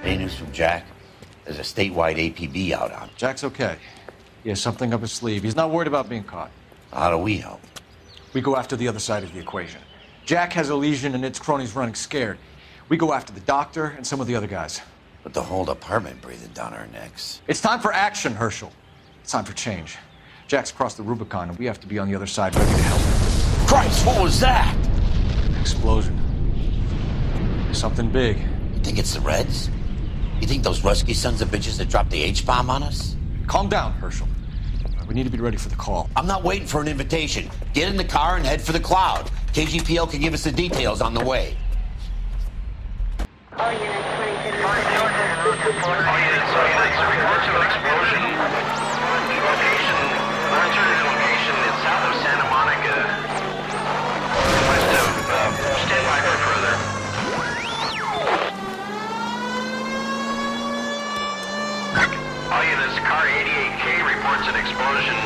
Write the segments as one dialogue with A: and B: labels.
A: Any news from Jack? There's a statewide APB out on him.
B: Jack's okay. He has something up his sleeve. He's not worried about being caught.
A: How do we help?
B: We go after the other side of the equation. Jack has a legion and its cronies running scared. We go after the doctor and some of the other guys.
A: But the whole department breathing down our necks.
B: It's time for action, Herschel. It's time for change. Jack's crossed the Rubicon, and we have to be on the other side ready to help him.
A: Christ, what was that?
B: Explosion. Something big.
A: You think it's the Reds? You think those Rusky sons of bitches that dropped the H-bomb on us?
B: Calm down, Herschel. We need to be ready for the call.
A: I'm not waiting for an invitation. Get in the car and head for the cloud. KGPL can give us the details on the way.
C: All units, 22.
D: All units, reports of an explosion. Alternative location is south of Santa Monica. West of, stand by for further. All units, car 88K reports an explosion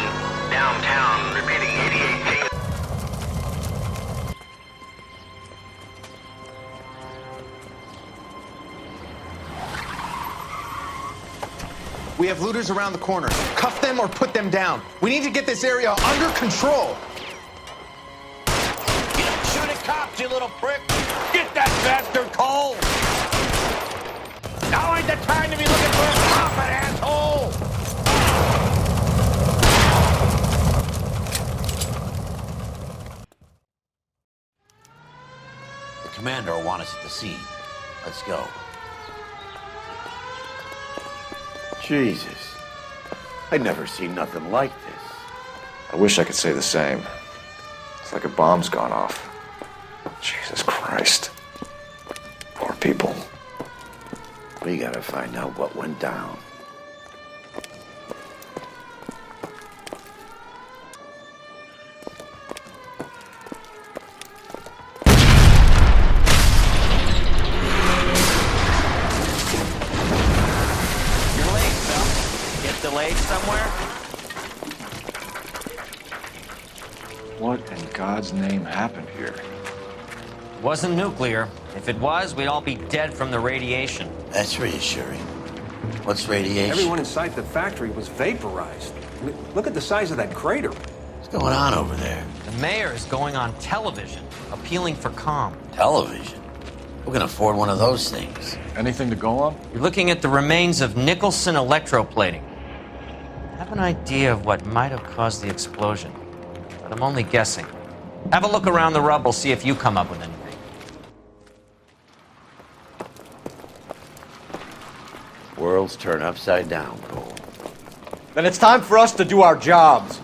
D: downtown. Repeating, 88K.
E: We have looters around the corner. Cuff them or put them down. We need to get this area under control.
A: Shoot at cops, you little prick! Get that bastard cold! Now ain't the time to be looking for a profit, asshole! The commander will want us at the scene. Let's go. Jesus. I'd never seen nothing like this.
F: I wish I could say the same. It's like a bomb's gone off. Jesus Christ. Poor people.
A: We gotta find out what went down.
G: Delayed somewhere?
B: What in God's name happened here?
G: Wasn't nuclear. If it was, we'd all be dead from the radiation.
A: That's reassuring. What's radiation?
H: Everyone inside the factory was vaporized. Look at the size of that crater.
A: What's going on over there?
G: The mayor is going on television, appealing for calm.
A: Television? Who can afford one of those things?
B: Anything to go on?
G: You're looking at the remains of Nicholson electroplating. I have an idea of what might have caused the explosion, but I'm only guessing. Have a look around the rubble, see if you come up with anything.
A: Worlds turn upside down, Cole.
B: Then it's time for us to do our jobs.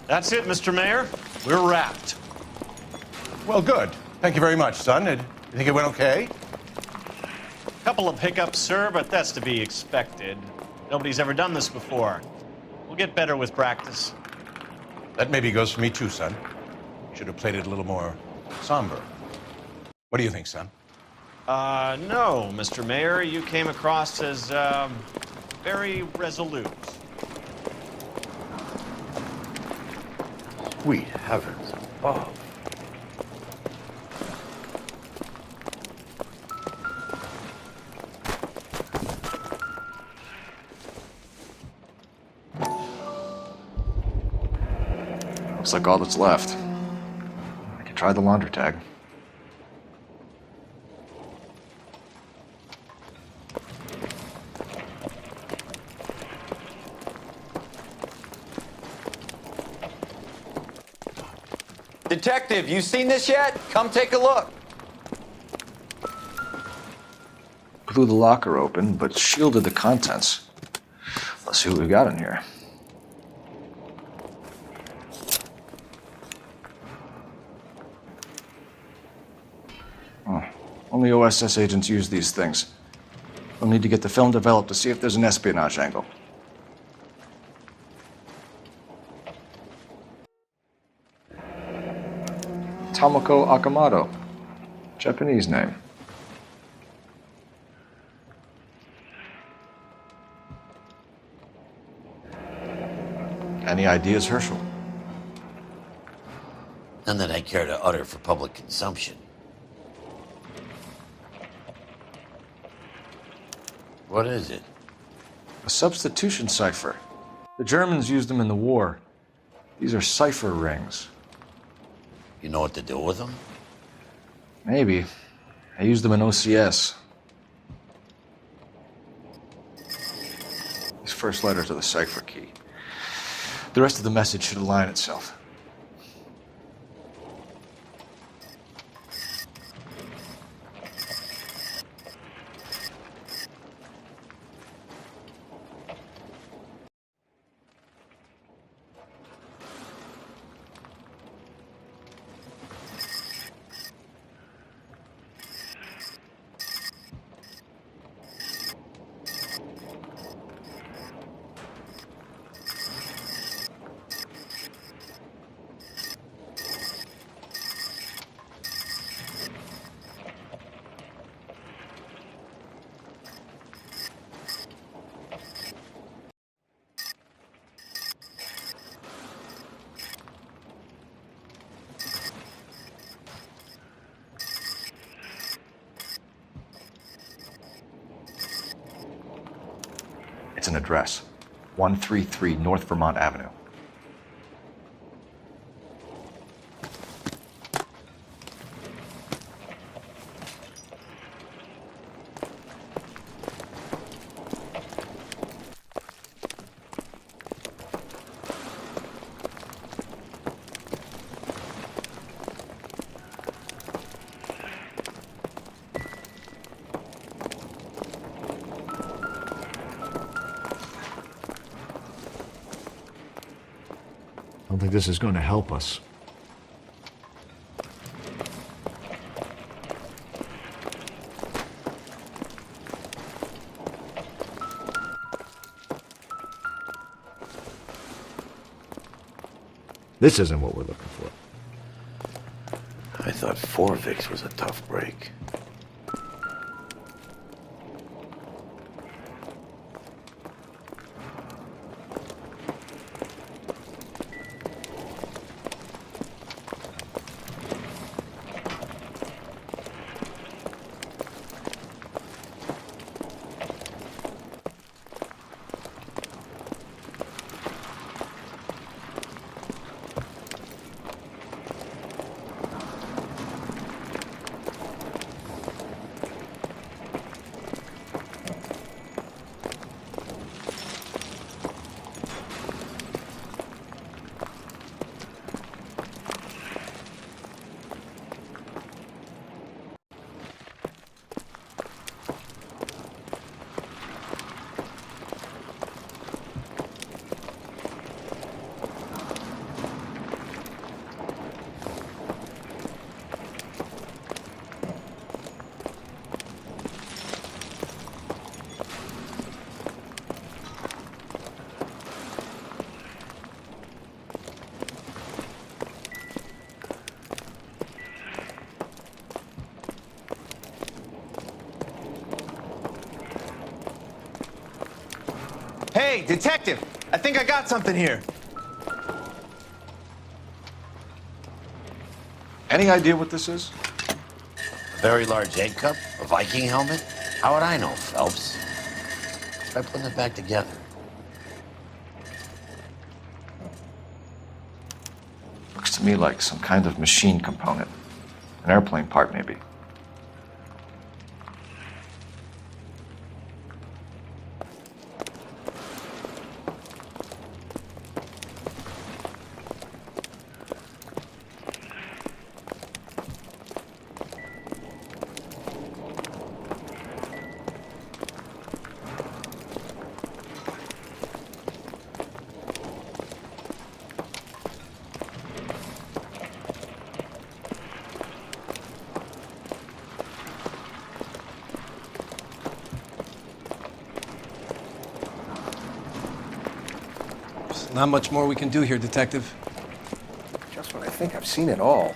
I: That's it, Mr. Mayor. We're wrapped.
J: Well, good. Thank you very much, son. You think it went okay?
I: Couple of hiccups, sir, but that's to be expected. Nobody's ever done this before. We'll get better with practice.
J: That maybe goes for me too, son. Should have played it a little more somber. What do you think, son?
I: No, Mr. Mayor. You came across as, very resolute.
A: Sweet heavens above.
B: Looks like all that's left. I can try the laundry tag.
E: Detective, you seen this yet? Come take a look.
B: Blew the locker open, but shielded the contents. Let's see what we got in here. Only OSS agents use these things. We'll need to get the film developed to see if there's an espionage angle. Tomoko Akamoto. Japanese name. Any ideas, Herschel?
A: None that I care to utter for public consumption. What is it?
B: A substitution cipher. The Germans used them in the war. These are cipher rings.
A: You know what to do with them?
B: Maybe. I used them in OCS. These first letters are the cipher key. The rest of the message should align itself. It's an address. 133 North Vermont Avenue.
C: I don't think this is going to help us. This isn't what we're looking for.
A: I thought Forvix was a tough break.
E: Hey, detective! I think I got something here.
B: Any idea what this is?
A: A very large egg cup? A Viking helmet? How would I know, Phelps? Try putting it back together.
B: Looks to me like some kind of machine component. An airplane part, maybe.
H: Not much more we can do here, Detective.
F: Just when I think I've seen it all.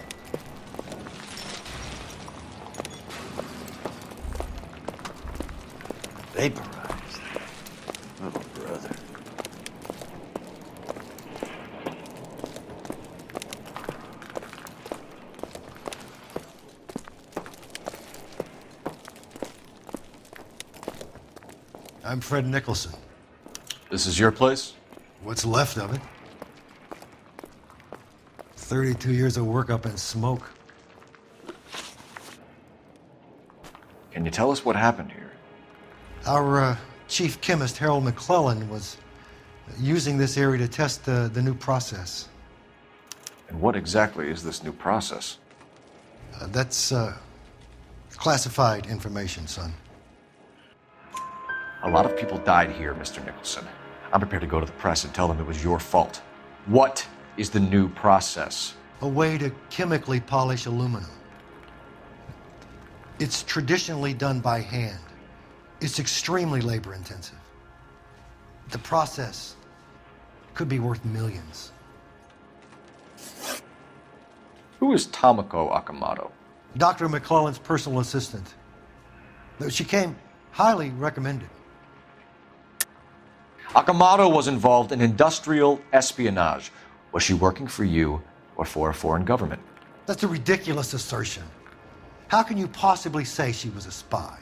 A: Vaporized. Little brother.
K: I'm Fred Nicholson.
B: This is your place?
K: What's left of it. 32 years of work up in smoke.
B: Can you tell us what happened here?
K: Our chief chemist, Harold McClellan, was using this area to test the new process.
B: And what exactly is this new process?
K: That's classified information, son.
B: A lot of people died here, Mr. Nicholson. I'm prepared to go to the press and tell them it was your fault. What is the new process?
K: A way to chemically polish aluminum. It's traditionally done by hand. It's extremely labor intensive. The process could be worth millions.
B: Who is Tomoko Akamoto?
K: Dr. McClellan's personal assistant. She came highly recommended.
B: Akamoto was involved in industrial espionage. Was she working for you or for a foreign government?
K: That's a ridiculous assertion. How can you possibly say she was a spy?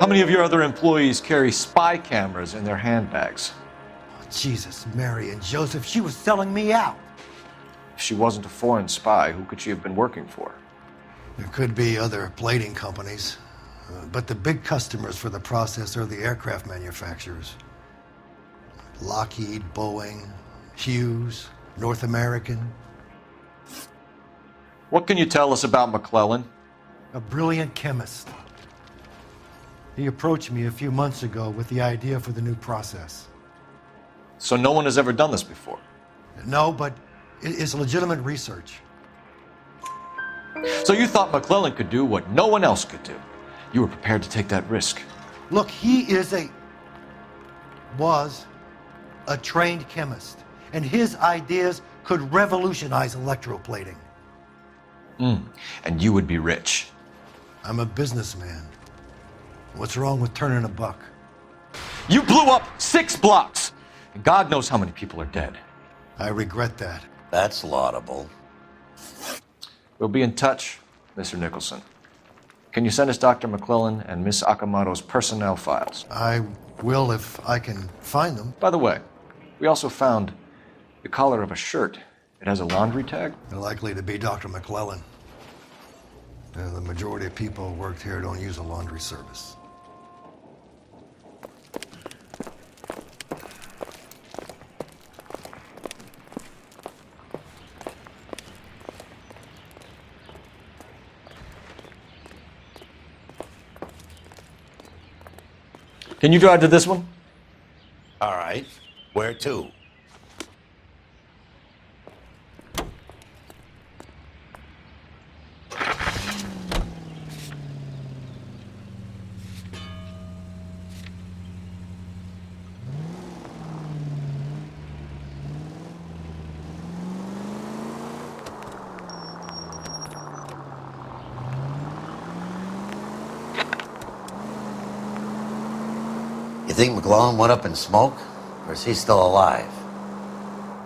B: How many of your other employees carry spy cameras in their handbags?
K: Oh, Jesus, Mary, and Joseph, she was selling me out.
B: If she wasn't a foreign spy, who could she have been working for?
K: There could be other plating companies, but the big customers for the process are the aircraft manufacturers. Lockheed, Boeing, Hughes, North American.
B: What can you tell us about McClellan?
K: A brilliant chemist. He approached me a few months ago with the idea for the new process.
B: So no one has ever done this before?
K: No, but it's legitimate research.
B: So you thought McClellan could do what no one else could do? You were prepared to take that risk?
K: Look, he was a trained chemist, and his ideas could revolutionize electroplating.
B: And you would be rich?
K: I'm a businessman. What's wrong with turning a buck?
B: You blew up 6 blocks! And God knows how many people are dead.
K: I regret that.
A: That's laudable.
B: We'll be in touch, Mr. Nicholson. Can you send us Dr. McClellan and Miss Akamoto's personnel files?
K: I will if I can find them.
B: By the way, we also found the collar of a shirt. It has a laundry tag.
K: They're likely to be Dr. McClellan. The majority of people who worked here don't use a laundry service.
B: Can you drive to this one?
A: All right. Where to? You think McClellan went up in smoke? Or is he still alive?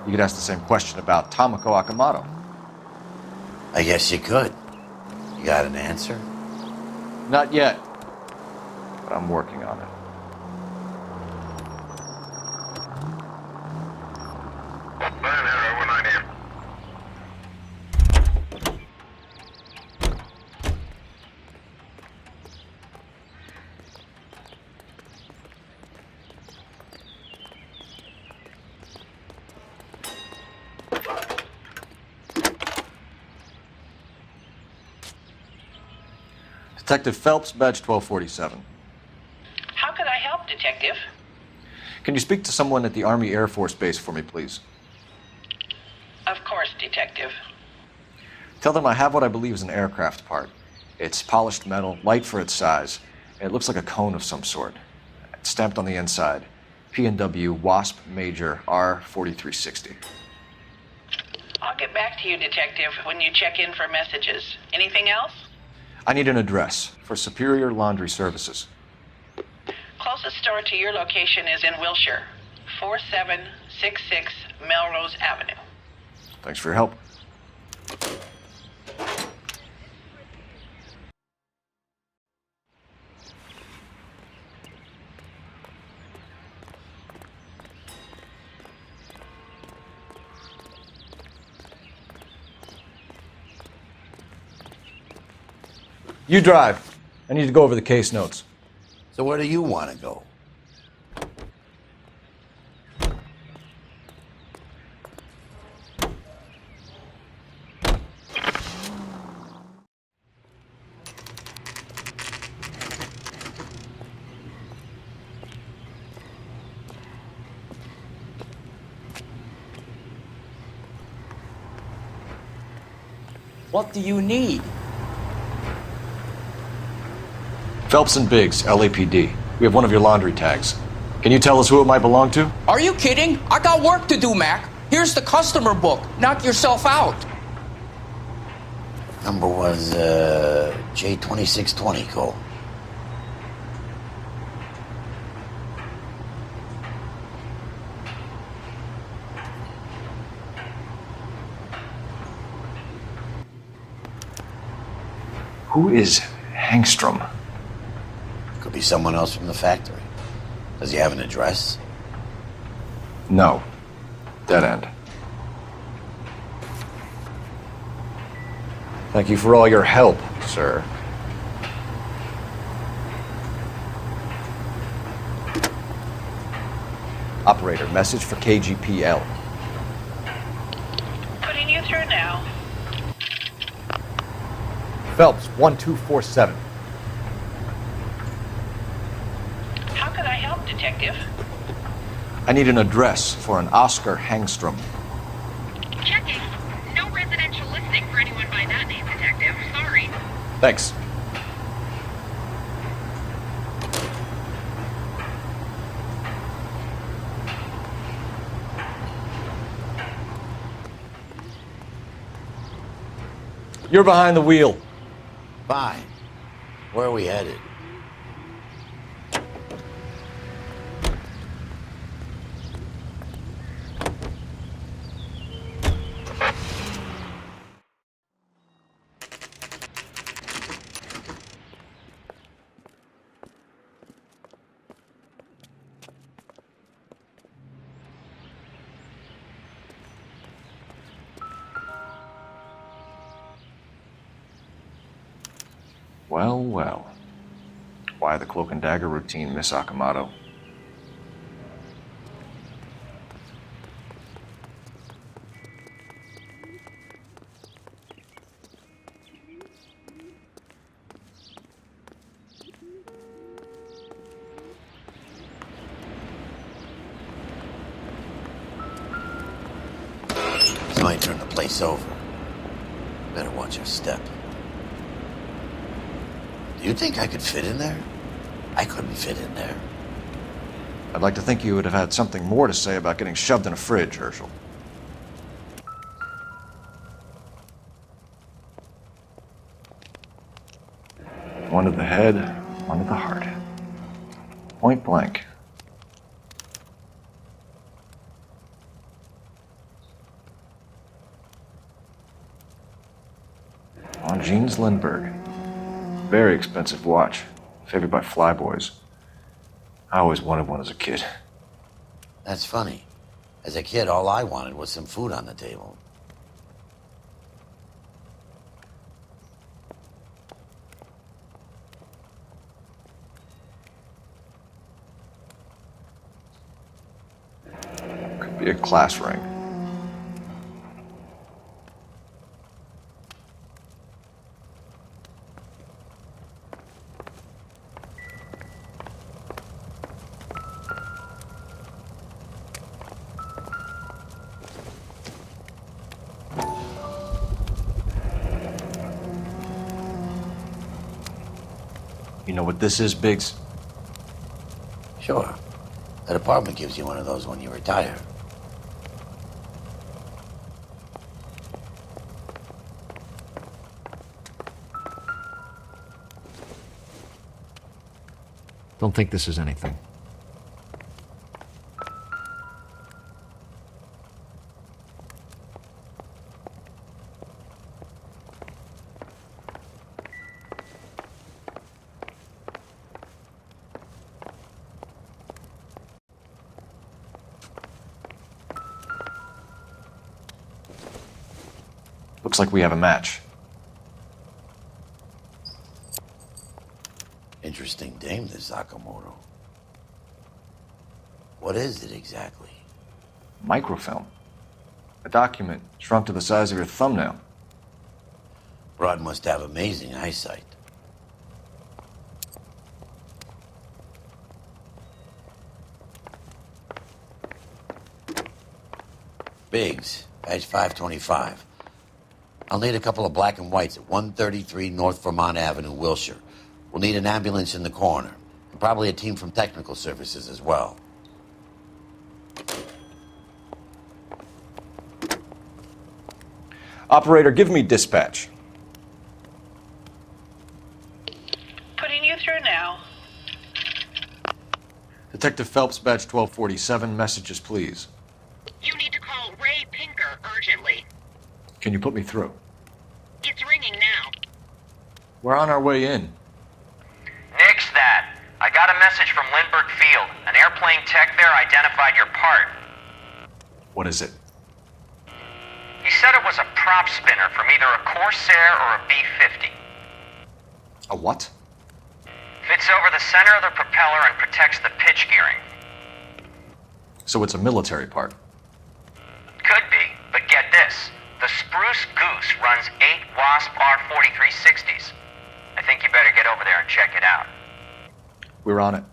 B: You could ask the same question about Tomoko Akamoto.
A: I guess you could. You got an answer?
B: Not yet, but I'm working on it. Detective Phelps, badge 1247.
L: How could I help, Detective?
B: Can you speak to someone at the Army Air Force Base for me, please?
L: Of course, Detective.
B: Tell them I have what I believe is an aircraft part. It's polished metal, light for its size, and it looks like a cone of some sort. It's stamped on the inside. P&W Wasp Major R4360.
L: I'll get back to you, Detective, when you check in for messages. Anything else?
B: I need an address for Superior Laundry Services.
L: Closest store to your location is in Wilshire, 4766 Melrose Avenue.
B: Thanks for your help. You drive. I need to go over the case notes.
A: So where do you want to go?
M: What do you need?
B: Phelps and Biggs, LAPD. We have one of your laundry tags. Can you tell us who it might belong to?
M: Are you kidding? I got work to do, Mac. Here's the customer book. Knock yourself out.
A: Number was J2620, Cole.
B: Who is Hangstrom?
A: Could be someone else from the factory. Does he have an address?
B: No. Dead end. Thank you for all your help, sir. Operator, message for KGPL.
L: Putting you through now.
B: Phelps, 1247.
L: How can I help, Detective?
B: I need an address for an Oscar Hangstrom.
N: Checking. No residential listing for anyone by that name, Detective. Sorry.
B: Thanks. You're behind the wheel.
A: Fine. Where are we headed?
B: Well, well. Why the cloak and dagger routine, Miss Akamoto?
A: This might turn the place over. Better watch your step. Do you think I could fit in there? I couldn't fit in there.
B: I'd like to think you would have had something more to say about getting shoved in a fridge, Herschel. One to the head, one to the heart. Point blank. On Jeans Lindbergh. Very expensive watch. Favored by flyboys. I always wanted one as a kid.
A: That's funny. As a kid, all I wanted was some food on the table.
B: Could be a class ring. You know what this is, Biggs?
A: Sure. That apartment gives you one of those when you retire.
C: Don't think this is anything.
B: Looks like we have a match.
A: Interesting dame, this Sakamoto. What is it exactly?
B: Microfilm. A document shrunk to the size of your thumbnail.
A: Broad must have amazing eyesight. Biggs, badge 525. I'll need a couple of black and whites at 133 North Vermont Avenue, Wilshire. We'll need an ambulance in the corner, and probably a team from technical services as well.
B: Operator, give me dispatch.
L: Putting you through now.
B: Detective Phelps, badge 1247, messages please.
N: You need to call Ray Pinker urgently.
B: Can you put me through?
N: It's ringing now.
B: We're on our way in.
G: Nix that. I got a message from Lindbergh Field. An airplane tech there identified your part.
B: What is it?
G: He said it was a prop spinner from either a Corsair or a B-50.
B: A what?
G: Fits over the center of the propeller and protects the pitch gearing.
B: So it's a military part.
G: Could be, but get this. The Spruce Goose runs 8 Wasp R-4360s. I think you better get over there and check it out.
B: We're on it.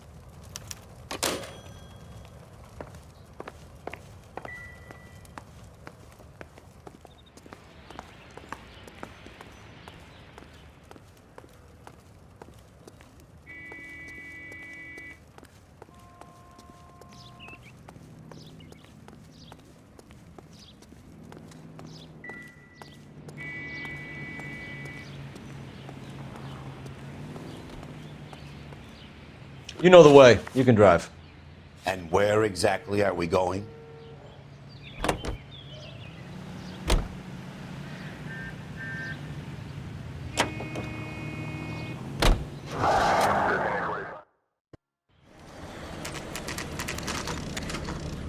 B: You know the way. You can drive.
A: And where exactly are we going?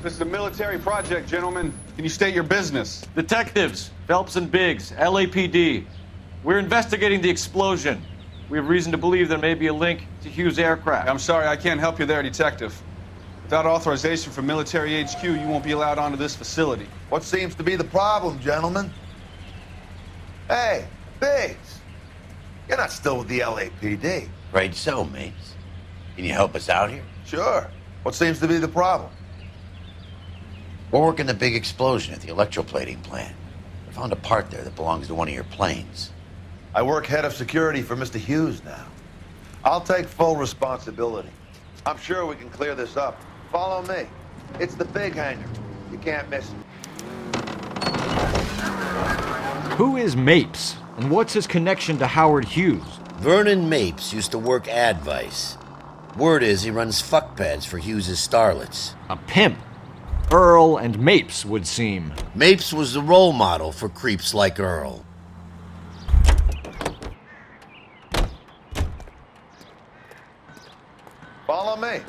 E: This is a military project, gentlemen. Can you state your business?
B: Detectives, Phelps and Biggs, LAPD. We're investigating the explosion. We have reason to believe there may be a link to Hughes' aircraft.
E: I'm sorry, I can't help you there, Detective. Without authorization from military HQ, you won't be allowed onto this facility.
O: What seems to be the problem, gentlemen? Hey, Biggs. You're not still with the LAPD.
A: Afraid so, mates. Can you help us out here?
O: Sure. What seems to be the problem?
A: We're working the big explosion at the electroplating plant. I found a part there that belongs to one of your planes.
O: I work head of security for Mr. Hughes now. I'll take full responsibility. I'm sure we can clear this up. Follow me. It's the big hangar. You can't miss it.
C: Who is Mapes, and what's his connection to Howard Hughes?
A: Vernon Mapes used to work Advice. Word is he runs fuck pads for Hughes' starlets.
C: A pimp. Earl and Mapes would seem.
A: Mapes was the role model for creeps like Earl.
O: Follow me.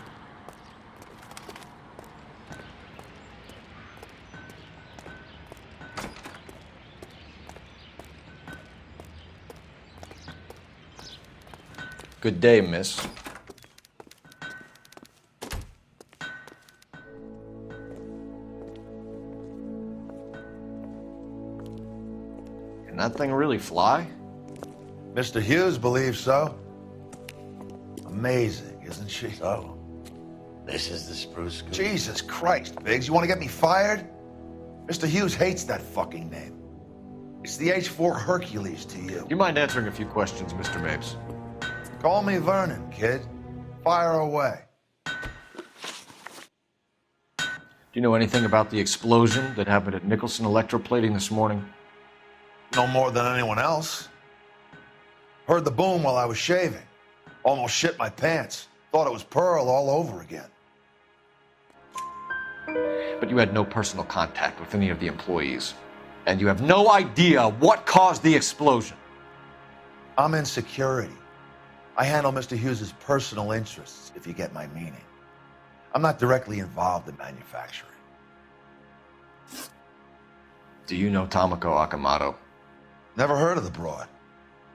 B: Good day, miss. Can that thing really fly?
O: Mr. Hughes believes so. Amazing, isn't she?
A: So, this is the Spruce Goose.
O: Jesus Christ, Biggs, you want to get me fired? Mr. Hughes hates that fucking name. It's the H-4 Hercules to you.
B: Do you mind answering a few questions, Mr. Mapes?
O: Call me Vernon, kid. Fire away.
B: Do you know anything about the explosion that happened at Nicholson Electroplating this morning?
O: No more than anyone else. Heard the boom while I was shaving. Almost shit my pants. Thought it was Pearl all over again.
B: But you had no personal contact with any of the employees. And you have no idea what caused the explosion.
O: I'm in security. I handle Mr. Hughes' personal interests, if you get my meaning. I'm not directly involved in manufacturing.
B: Do you know Tomoko Akamoto?
O: Never heard of the broad.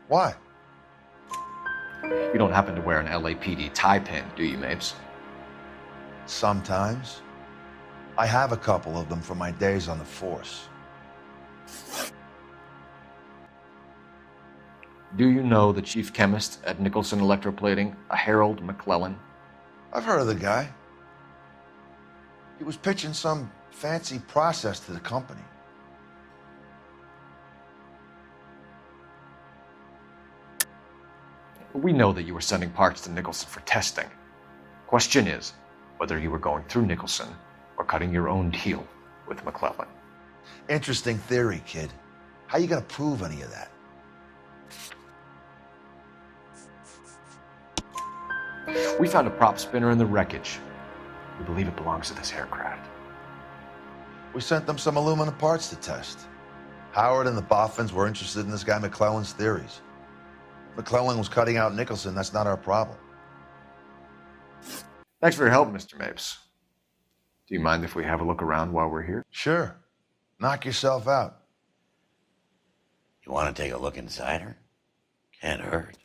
O: Why?
B: You don't happen to wear an LAPD tie pin, do you, Mapes?
O: Sometimes. I have a couple of them from my days on the force.
B: Do you know the chief chemist at Nicholson Electroplating, a Harold McClellan?
O: I've heard of the guy. He was pitching some fancy process to the company.
B: We know that you were sending parts to Nicholson for testing. Question is whether you were going through Nicholson or cutting your own deal with McClellan.
O: Interesting theory, kid. How you gonna prove any of that?
B: We found a prop spinner in the wreckage. We believe it belongs to this aircraft.
O: We sent them some aluminum parts to test. Howard and the Boffins were interested in this guy McClellan's theories. McClellan was cutting out Nicholson. That's not our problem.
B: Thanks for your help, Mr. Mapes. Do you mind if we have a look around while we're here?
O: Sure. Knock yourself out.
A: You want to take a look inside her? Can't hurt.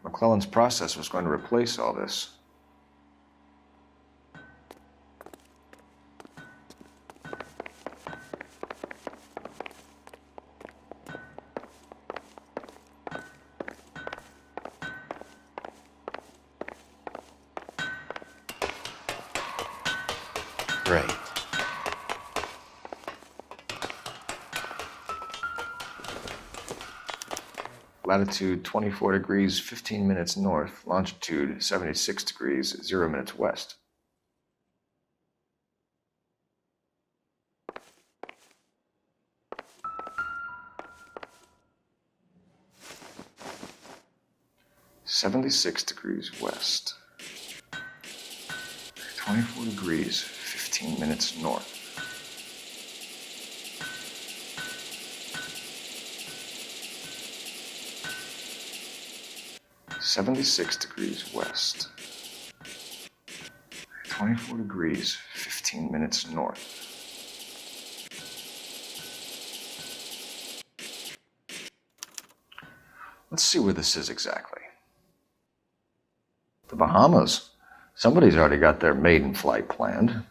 B: McClellan's process was going to replace all this.
A: Great.
B: Latitude 24 degrees, 15 minutes north. Longitude 76 degrees, 0 minutes west. (76 degrees west). 24 degrees, 15 minutes north. (76 degrees west). 24 degrees, 15 minutes north. Let's see where this is exactly. The Bahamas. Somebody's already got their maiden flight planned.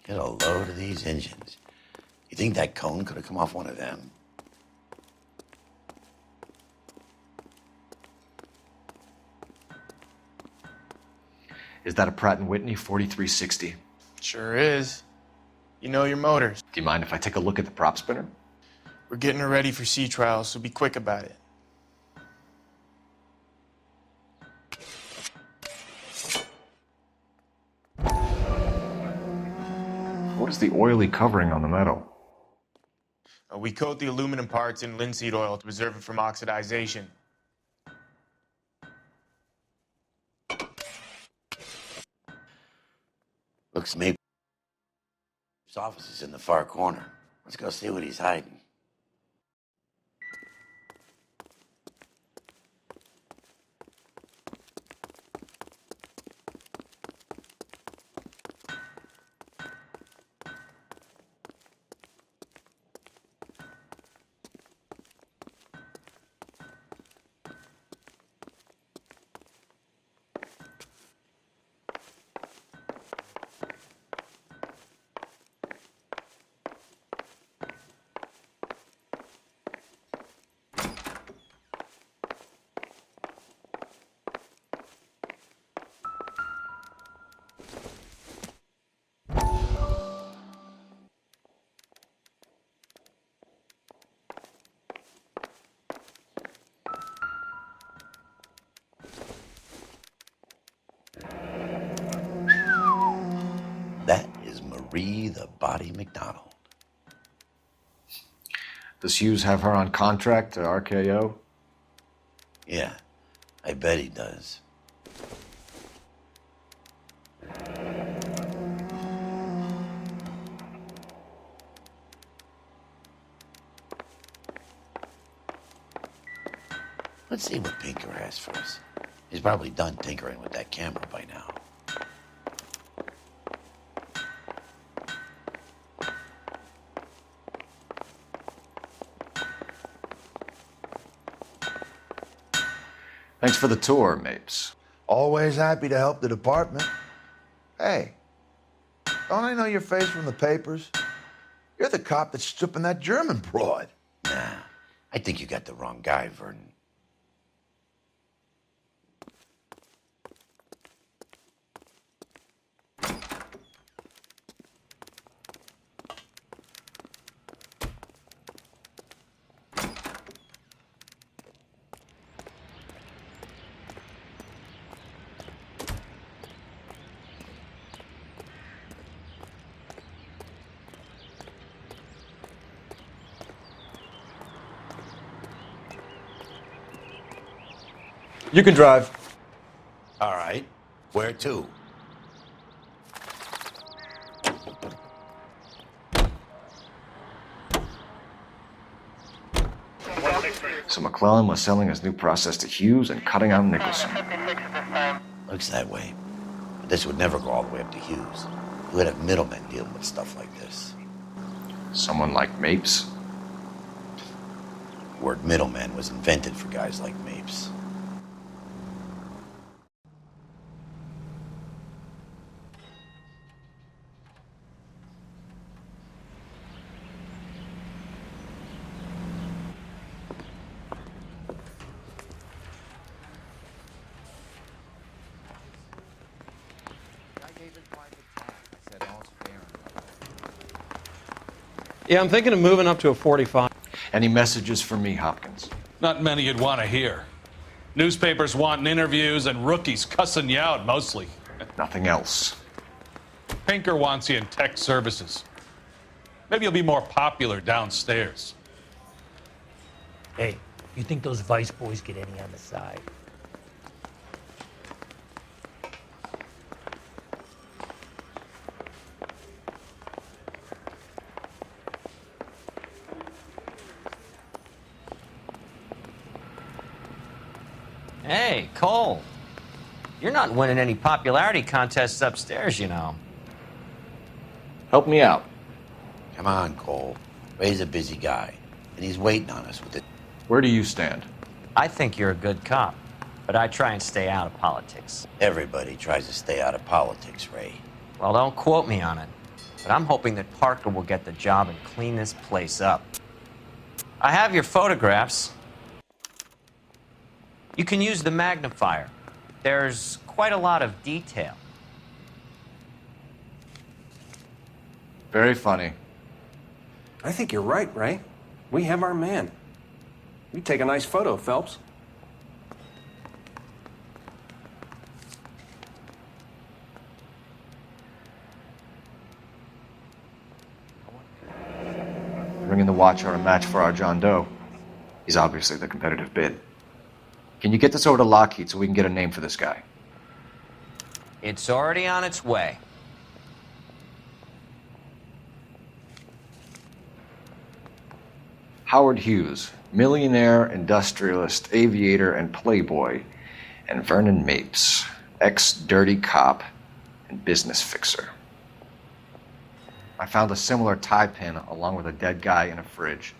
A: Get a load of these engines. You think that cone could have come off one of them?
B: Is that a Pratt & Whitney 4360?
P: Sure is. You know your motors.
B: Do you mind if I take a look at the prop spinner?
P: We're getting her ready for sea trials, so be quick about it.
B: What is the oily covering on the metal?
P: We coat the aluminum parts in linseed oil to preserve it from oxidization.
A: Looks maybe his office is in the far corner. Let's go see what he's hiding. Marie the Body McDonald.
B: Does Hughes have her on contract to RKO?
A: Yeah, I bet he does. Let's see what Pinker has for us. He's probably done tinkering with that camera by now.
B: Thanks for the tour, Mapes.
O: Always happy to help the department. Hey, don't I know your face from the papers? You're the cop that's stripping that German broad.
A: Nah, I think you got the wrong guy, Vernon.
B: You can drive.
A: All right. Where to?
B: So McClellan was selling his new process to Hughes and cutting out Nicholson.
A: Looks that way. But this would never go all the way up to Hughes. You would have middlemen dealing with stuff like this.
B: Someone like Mapes?
A: The word middleman was invented for guys like Mapes.
Q: Yeah, I'm thinking of moving up to a 45.
B: Any messages for me, Hopkins?
R: Not many you'd want to hear. Newspapers wanting interviews and rookies cussing you out, mostly.
B: Nothing else.
R: Pinker wants you in tech services. Maybe you'll be more popular downstairs.
S: Hey, you think those Vice boys get any on the side?
G: Hey, Cole. You're not winning any popularity contests upstairs, you know.
B: Help me out.
A: Come on, Cole. Ray's a busy guy, and he's waiting on us with it.
B: Where do you stand?
G: I think you're a good cop, but I try and stay out of politics.
A: Everybody tries to stay out of politics, Ray.
G: Well, don't quote me on it, but I'm hoping that Parker will get the job and clean this place up. I have your photographs. You can use the magnifier. There's quite a lot of detail.
B: Very funny.
H: I think you're right, Ray. We have our man. You take a nice photo, Phelps.
B: Ring the watch are a match for our John Doe. He's obviously the competitive bid. Can you get this over to Lockheed so we can get a name for this guy?
G: It's already on its way.
B: Howard Hughes, millionaire, industrialist, aviator, and playboy, and Vernon Mapes, ex-dirty cop and business fixer. I found a similar tie pin along with a dead guy in a fridge.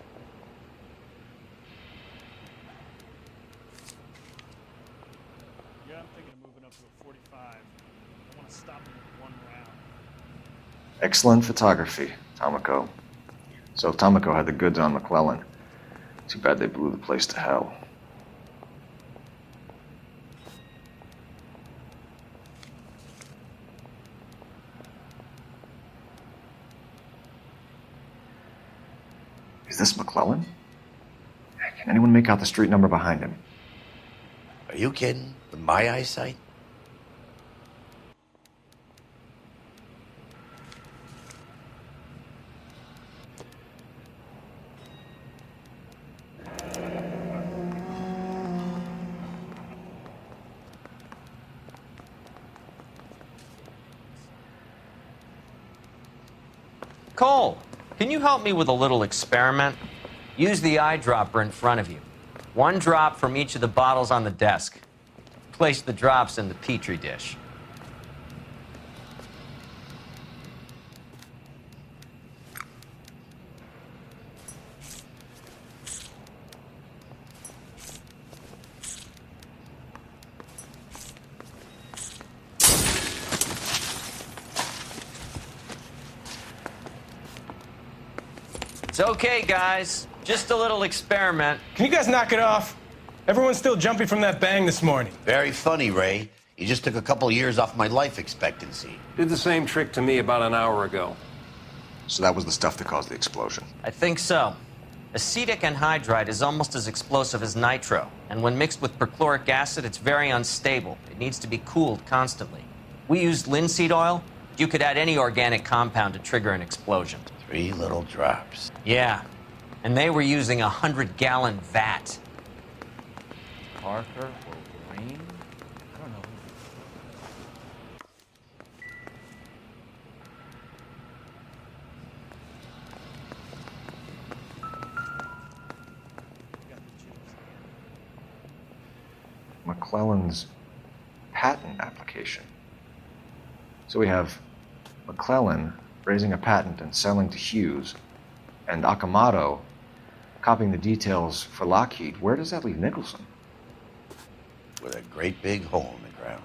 I: Yeah, I'm thinking of moving up to a 45. I want to stop him with one round.
B: Excellent photography, Tomoko. So Tomoko had the goods on McClellan. Too bad they blew the place to hell. Is this McClellan? Can anyone make out the street number behind him?
A: Are you kidding? With my eyesight?
G: Cole, can you help me with a little experiment? Use the eyedropper in front of you. 1 drop from each of the bottles on the desk. Place the drops in the Petri dish. It's okay, guys. Just a little experiment.
T: Can you guys knock it off? Everyone's still jumping from that bang this morning.
A: Very funny, Ray. You just took a couple years off my life expectancy.
H: Did the same trick to me about an hour ago.
B: So that was the stuff that caused the explosion.
G: I think so. Acetic anhydride is almost as explosive as nitro, and when mixed with perchloric acid, it's very unstable. It needs to be cooled constantly. We used linseed oil. You could add any organic compound to trigger an explosion.
A: 3 little drops.
G: Yeah, and they were using a 100-gallon vat.
C: Parker or Green? I don't know.
B: McClellan's patent application. So we have McClellan raising a patent and selling to Hughes, and Akamoto copying the details for Lockheed. Where does that leave Nicholson?
A: With a great big hole in the ground.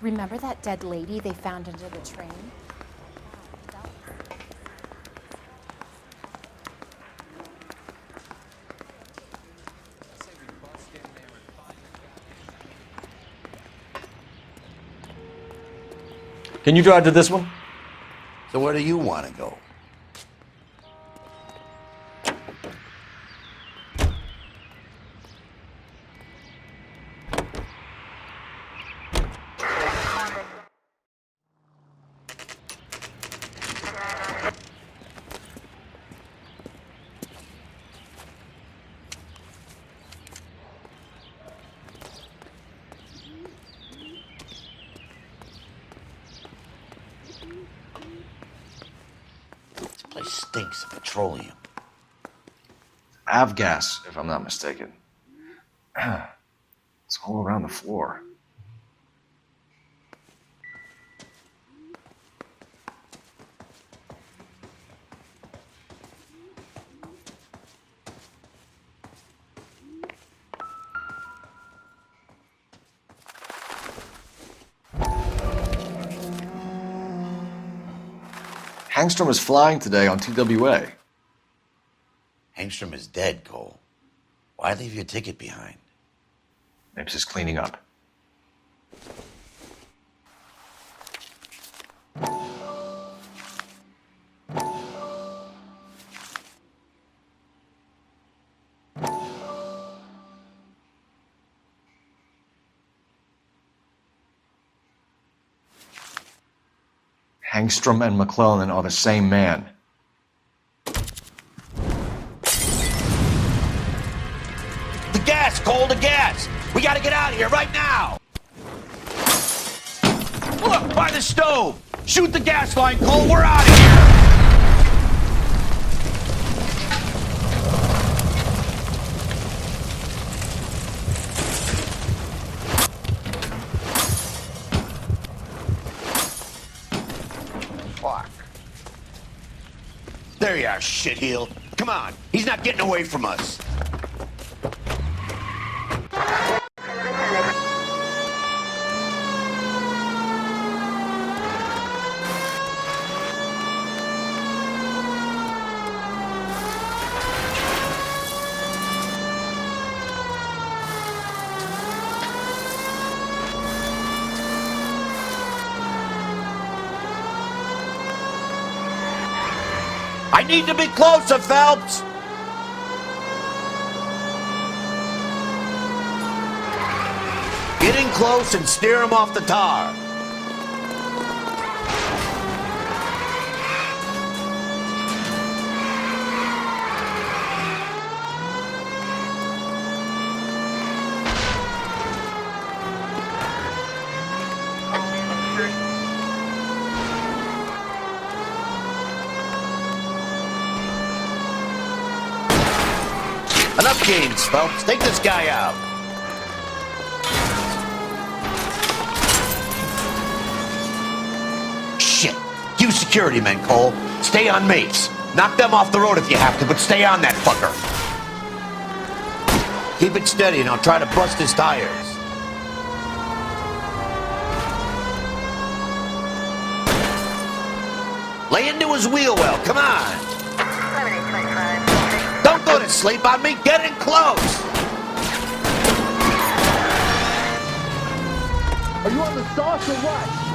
U: Remember that dead lady they found under the train?
C: Can you drive to this one?
A: So where do you want to go? Stinks of petroleum.
B: Avgas, if I'm not mistaken. It's all around the floor. Hangstrom is flying today on TWA.
A: Hangstrom is dead, Cole. Why leave your ticket behind?
B: Mapes is cleaning up. Hangstrom and McClellan are the same man.
A: The gas, Cole, the gas! We gotta get out of here right now! Look, by the stove! Shoot the gas line, Cole, we're out of here! Fuck. There you are, shitheel. Come on, he's not getting away from us. I need to be closer, Phelps! in close and steer him off the tar. Enough games, Phelps. Take this guy out. Shit. You security men, Cole. Stay on mates. Knock them off the road if you have to, but stay on that fucker. Keep it steady and I'll try to bust his tires. Lay into his wheel well. Come on. Don't go to sleep on me. Get in close.
O: Are you on the sauce or what?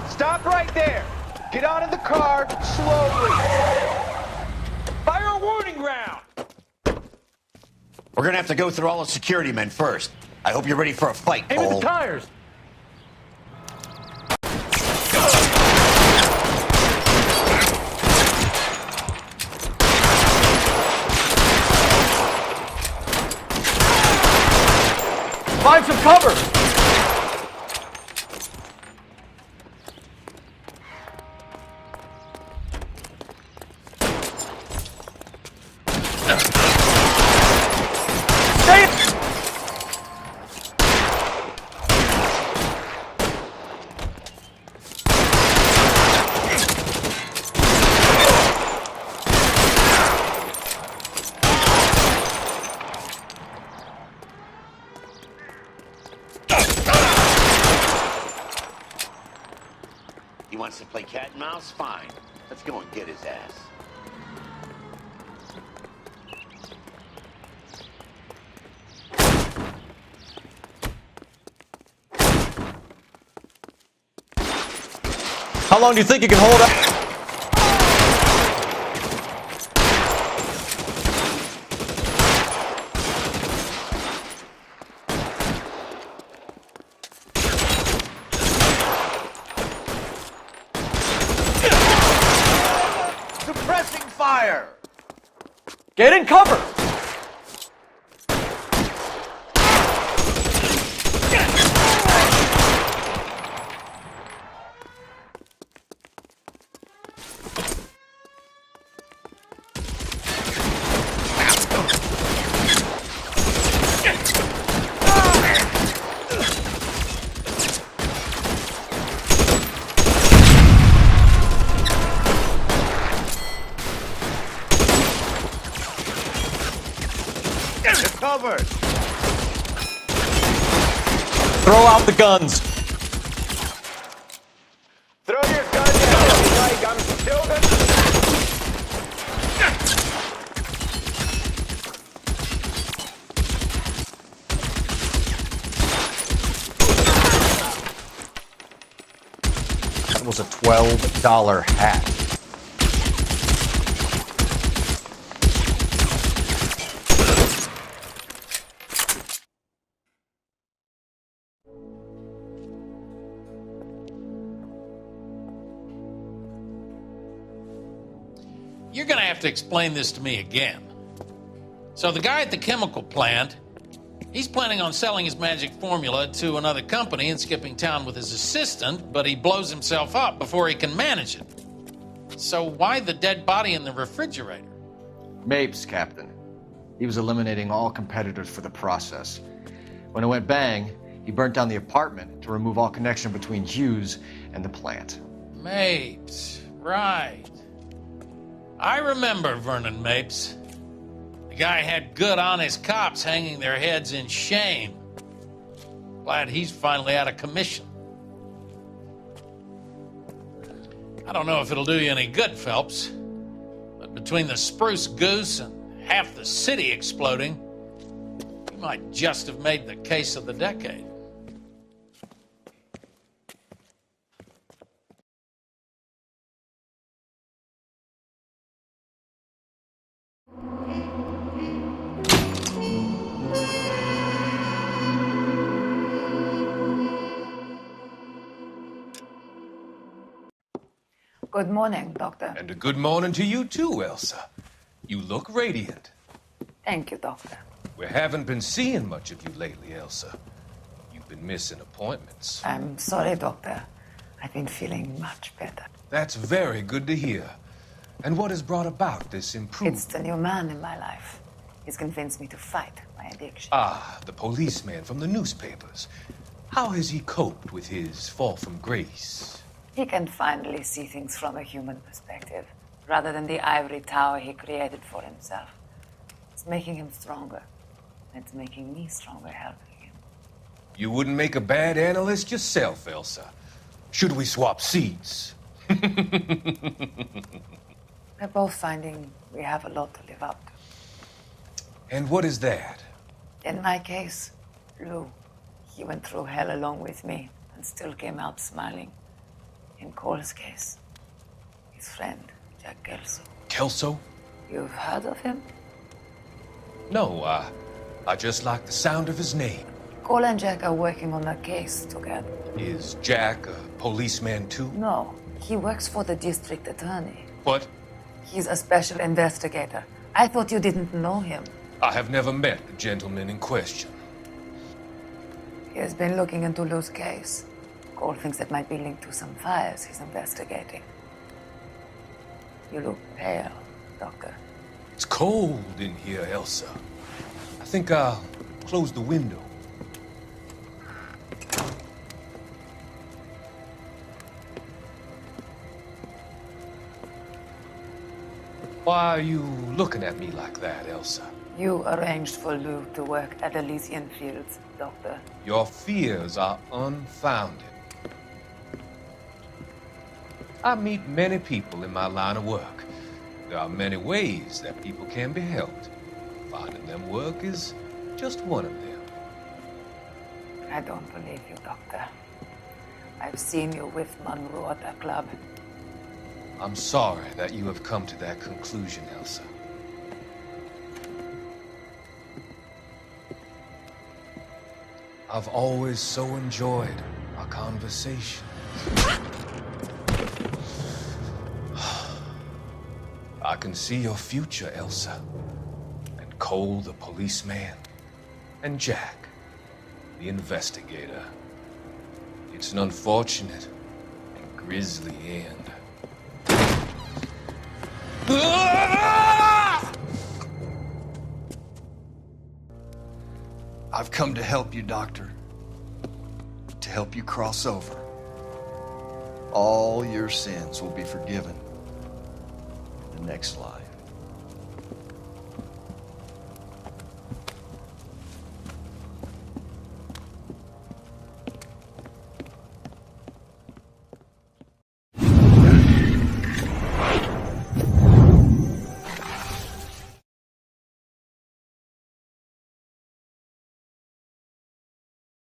O: Stop right there. Get out of the car slowly. Fire a warning round.
A: We're gonna have to go through all the security men first. I hope you're ready for a fight,
O: Aim at
A: Cole.
O: the tires.
H: Find some cover!
A: He wants to play cat and mouse? Fine. Let's go and get his ass.
B: How long do you think you can hold up?
A: Suppressing fire!
H: Get in cover!
A: Covered!
B: Throw out the guns.
O: Throw your gun down, Mike. I'm still gonna...
B: That was a $12 hat.
R: You're gonna have to explain this to me again. So the guy at the chemical plant, he's planning on selling his magic formula to another company and skipping town with his assistant, but he blows himself up before he can manage it. So why the dead body in the refrigerator?
B: Mapes, Captain. He was eliminating all competitors for the process. When it went bang, He burnt down the apartment to remove all connection between Hughes and the plant.
R: Mapes, right. I remember Vernon Mapes. The guy had good, honest cops hanging their heads in shame. Glad he's finally out of commission. I don't know if it'll do you any good, Phelps, but between the spruce goose and half the city exploding, you might just have made the case of the decade.
D: Good morning, Doctor.
V: And a good morning to you too, Elsa. You look radiant.
D: Thank you, Doctor.
V: We haven't been seeing much of you lately, Elsa. You've been missing appointments.
D: I'm sorry, Doctor. I've been feeling much better.
V: That's very good to hear. And what has brought about this improvement?
D: It's the new man in my life. He's convinced me to fight my addiction.
V: Ah, the policeman from the newspapers. How has he coped with his fall from grace?
D: He can finally see things from a human perspective, rather than the ivory tower he created for himself. It's making him stronger. It's making me stronger helping him.
V: You wouldn't make a bad analyst yourself, Elsa. Should we swap seats?
D: We're both finding we have a lot to live up to.
V: And what is that?
D: In my case, Lou, he went through hell along with me and still came out smiling. In Cole's case, his friend, Jack Kelso.
V: Kelso?
D: You've heard of him?
V: No, I just like the sound of his name.
D: Cole and Jack are working on a case together.
V: Is Jack a policeman too?
D: No, he works for the district attorney.
V: What?
D: He's a special investigator. I thought you didn't know him.
V: I have never met the gentleman in question.
D: He has been looking into Lou's case. Cole thinks it might be linked to some fires he's investigating. You look pale, Doctor.
V: It's cold in here, Elsa. I think I'll close the window. Why are you looking at me like that, Elsa?
D: You arranged for Lou to work at Elysian Fields, Doctor.
V: Your fears are unfounded. I meet many people in my line of work. There are many ways that people can be helped. Finding them work is just one of them.
D: I don't believe you, Doctor. I've seen you with Monroe at the club.
V: I'm sorry that you have come to that conclusion, Elsa. I've always so enjoyed our conversations. I can see your future, Elsa. And Cole, the policeman. And Jack, the investigator. It's an unfortunate and grisly end.
W: I've come to help you, Doctor. To help you cross over. All your sins will be forgiven in the next life.